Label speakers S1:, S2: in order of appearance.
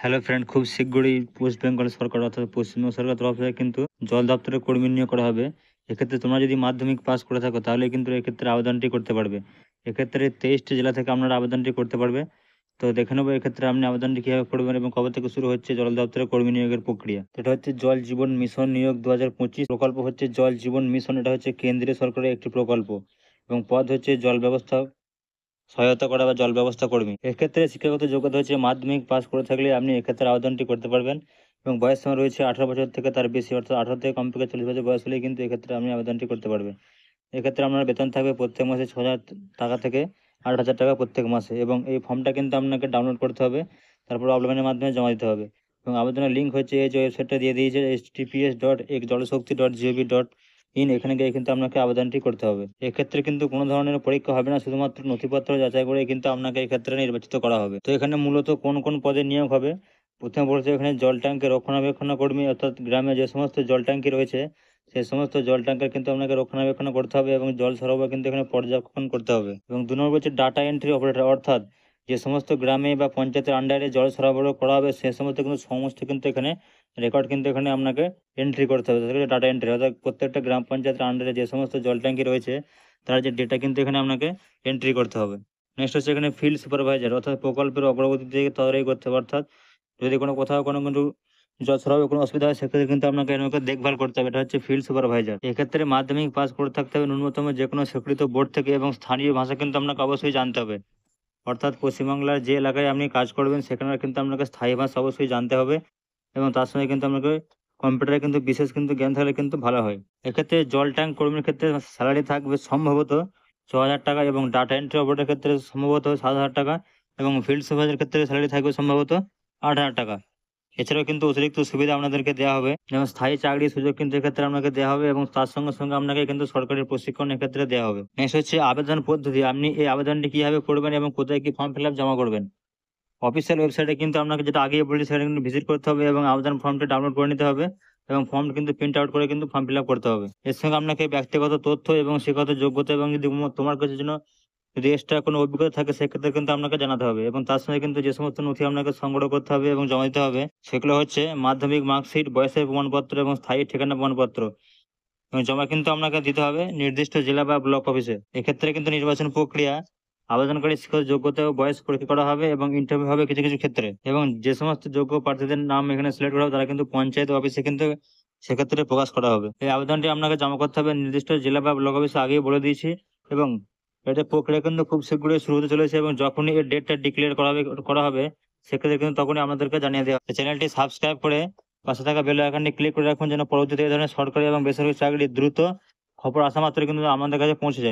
S1: Hello friend, খুব শীঘ্রই West Bengal সরকার অর্থাৎ পশ্চিমবঙ্গ সরকার তরফ থেকে কিন্তু জল দপ্তরের কর্মী নিয়োগ করা হবে। এক্ষেত্রে তোমরা যদি মাধ্যমিক পাস করে থাকো তাহলে কিন্তু এক্ষেত্রে আবেদনটি করতে পারবে। এক্ষেত্রে 23টি জেলা থেকে আপনারা আবেদনটি করতে পারবে। তো দেখে নেবো এক্ষেত্রে আপনি আবেদনটি কীভাবে করবেন এবং কবে থেকে শুরু হচ্ছে জল দপ্তরের কর্মী নিয়োগের প্রক্রিয়া। এটা হচ্ছে জল জীবন মিশন নিয়োগ 2025 প্রকল্প হচ্ছে জল জীবন মিশন। এটা হচ্ছে কেন্দ্রীয় সরকারের একটি প্রকল্প এবং পদ হচ্ছে জল ব্যবস্থা সহায়তা করা বা জল ব্যবস্থা কর্মী। এক্ষেত্রে শিক্ষাগত যোগ্যতা হচ্ছে মাধ্যমিক পাস করে থাকলে আপনি এক্ষেত্রে আবেদনটি করতে পারবেন এবং বয়স সীমা রয়েছে 18 বছর থেকে তার বেশি, অর্থাৎ 18 থেকে কমপক্ষে 40 বছর বয়স হলেই কিন্তু এক্ষেত্রে আপনি আবেদনটি করতে পারবেন। এক্ষেত্রে আপনার বেতন থাকবে প্রত্যেক মাসে 6,000 টাকা থেকে 8,000 টাকা প্রত্যেক মাসে এবং এই ফর্মটা কিন্তু আপনাকে ডাউনলোড করতে হবে, তারপর অনলাইনের মাধ্যমে জমা দিতে হবে এবং আবেদনের লিঙ্ক হচ্ছে এই যে ওয়েবসাইটটা দিয়ে দিয়েছে https.ekjalshakti.gov.in। এখানে গিয়ে কিন্তু আপনাকে আবেদনটি করতে হবে। এক্ষেত্রে কিন্তু কোনো ধরনের পরীক্ষা হবে না, শুধুমাত্র নথিপত্র যাচাই করে কিন্তু আপনাকে এক্ষেত্রে নির্বাচিত করা হবে। তো এখানে মূলত কোন কোন পদে নিয়োগ হবে, প্রথমে বলছে এখানে জল ট্যাঙ্কের রক্ষণাবেক্ষণ কর্মী, অর্থাৎ গ্রামে যে সমস্ত জল ট্যাঙ্কি রয়েছে সেই সমস্ত জল ট্যাঙ্কার কিন্তু আপনাকে রক্ষণাবেক্ষণ করতে হবে এবং জল সরবরাহ কিন্তু এখানে পর্যবেক্ষণ করতে হবে। এবং 2 নম্বর হচ্ছে ডাটা এন্ট্রি অপারেটর, অর্থাৎ যে সমস্ত গ্রামে বা পঞ্চায়েতের আন্ডারে জল সরবরাহ করা হবে সে সমস্ত কিন্তু এখানে রেকর্ড কিন্তু এখানে আপনাকে এন্ট্রি করতে হবে। সেটা ডাটা এন্ট্রি, অর্থাৎ প্রত্যেকটা গ্রাম পঞ্চায়েতের আন্ডারে যে সমস্ত জল ট্যাঙ্কি রয়েছে তার যে ডেটা কিন্তু এখানে আপনাকে এন্ট্রি করতে হবে। নেক্সট হচ্ছে এখানে ফিল্ড সুপারভাইজার, অর্থাৎ প্রকল্পের অগ্রগতি দিকে তদারকি করতে হবে, অর্থাৎ যদি কোথাও কোনো কিন্তু জল সরবরাহে কোনো অসুবিধা হয় সেক্ষেত্রে কিন্তু আপনাকে এনাকে দেখভাল করতে হবে। এটা হচ্ছে ফিল্ড সুপারভাইজার। এক্ষেত্রে মাধ্যমিক পাস করে থাকতে হবে ন্যূনতম যে কোনো স্বীকৃত বোর্ড থেকে এবং স্থানীয় ভাষা কিন্তু আপনাকে অবশ্যই জানতে হবে। অর্থাৎ পশ্চিমবাংলার যে এলাকায় আপনি কাজ করবেন সেখানে কিন্তু আপনাকে স্থায়ী ভাষা অবশ্যই জানতে হবে এবং তার সঙ্গে কিন্তু আপনাকে কম্পিউটারে কিন্তু বিশেষ কিন্তু জ্ঞান থাকলে কিন্তু ভালো হয়। এক্ষেত্রে জল ট্যাঙ্ক কর্মীর ক্ষেত্রে স্যালারি থাকবে সম্ভবত 6,000 টাকা এবং ডাটা এন্ট্রি অপারেটরের ক্ষেত্রে সম্ভবত 7,000 টাকা এবং ফিল্ড সুপারভাইজারের ক্ষেত্রে স্যালারি থাকবে সম্ভবত 8,000 টাকা। এছাড়াও কিন্তু অতিরিক্ত সুবিধা আপনাদেরকে দেওয়া হবে, যেমন স্থায়ী চাকরির সুযোগ কিন্তু এক্ষেত্রে আপনাকে দেওয়া হবে এবং তার সঙ্গে সঙ্গে আপনাকে কিন্তু সরকারি প্রশিক্ষণ এক্ষেত্রে দেওয়া হবে। নেক্সট হচ্ছে আবেদন পদ্ধতি। আপনি এই আবেদনটি কিভাবে করবেন এবং কোথায় কি ফর্ম ফিল আপ জমা করবেন। অফিসিয়াল ওয়েবসাইটে কিন্তু আপনাকে যেটা আগেই বলেছি সেটা কিন্তু ভিজিট করতে হবে এবং আবেদন ফর্মটি ডাউনলোড করে নিতে হবে এবং ফর্ম কিন্তু প্রিন্ট আউট করে কিন্তু ফর্ম ফিল আপ করতে হবে। এর সঙ্গে আপনাকে ব্যক্তিগত তথ্য এবং শিক্ষাগত যোগ্যতা এবং যদি তোমার কাছে জন্য যদি এক্সট্রা কোনো অভিজ্ঞতা থাকে সেক্ষেত্রে কিন্তু আপনাকে জানাতে হবে এবং তার সঙ্গে কিন্তু যে সমস্ত নথি আপনাকে সংগ্রহ করতে হবে এবং জমা দিতে হবে সেগুলো হচ্ছে মাধ্যমিক মার্কশিট, বয়সের প্রমাণপত্র এবং স্থায়ী ঠিকানা প্রমাণপত্র এবং জমা কিন্তু আপনাকে দিতে হবে নির্দিষ্ট জেলা বা ব্লক অফিসে। এক্ষেত্রে কিন্তু নির্বাচন প্রক্রিয়া আবেদনকারী শিক্ষাগত যোগ্যতা ও বয়স পরীক্ষা করা হবে এবং ইন্টারভিউ হবে কিছু কিছু ক্ষেত্রে এবং যে সমস্ত যোগ্য প্রার্থীদের নাম এখানে সিলেক্ট করা হবে তারা কিন্তু পঞ্চায়েত অফিসে কিন্তু সেক্ষেত্রে প্রকাশ করা হবে। এই আবেদনটি আপনাকে জমা করতে হবে নির্দিষ্ট জেলা বা ব্লক অফিসে, আগেই বলে দিয়েছি এবং এটা প্রক্রিয়া কিন্তু খুব শীঘ্রই শুরু হতে চলেছে এবং যখনই এর ডেটটা ডিক্লেয়ার করা হবে সেক্ষেত্রে কিন্তু তখনই আপনাদেরকে জানিয়ে দেওয়া হবে। চ্যানেলটি সাবস্ক্রাইব করে পাশে থাকা বেল আইকনটি ক্লিক করে রাখুন যেন পরবর্তীতে এই ধরনের সরকারি এবং বেসরকারি চাকরির দ্রুত খবর আসা মাত্রই কিন্তু আমাদের কাছে পৌঁছে যায়।